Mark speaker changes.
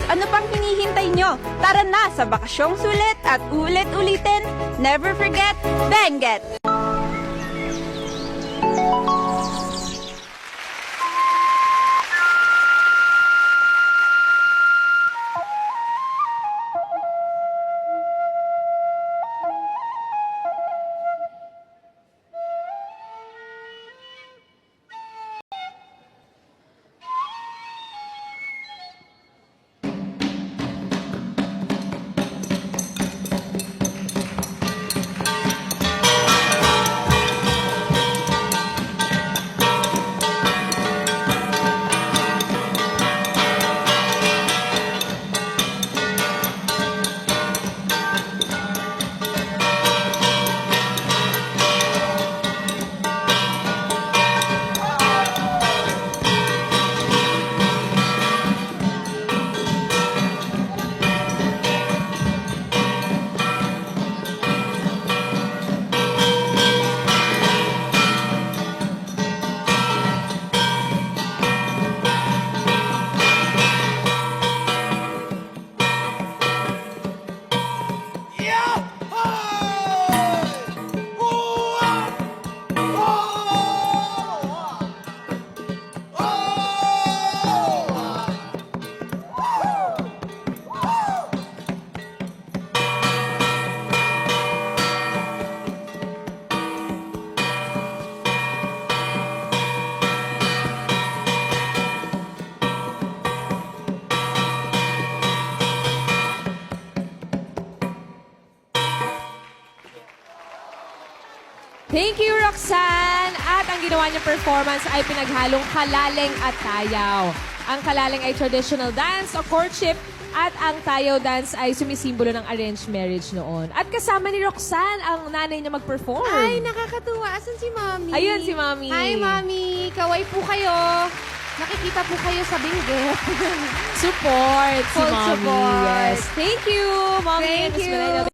Speaker 1: Ano pang hinihintay nyo? Tara na sa bakasyong sulit at ulit-ulitin. Never forget, Benguet!
Speaker 2: Thank you, Roxanne! At ang ginawa niyang performance ay pinaghalong kalaling at tayaw. Ang kalaling ay traditional dance o courtship at ang tayaw dance ay sumisimbolo ng arranged marriage noon. At kasama ni Roxanne ang nanay niya mag-perform.
Speaker 3: Ay, nakakatuwa. Asan si Mami?
Speaker 2: Ayun si Mami.
Speaker 3: Hi, Mami. Kaway po kayo. Nakikita po kayo sa Benguet.
Speaker 2: Support si
Speaker 3: Full
Speaker 2: Mami.
Speaker 3: support.
Speaker 2: Yes. Thank you, Mommy.
Speaker 3: Thank
Speaker 2: Miss
Speaker 3: you.
Speaker 2: Manila.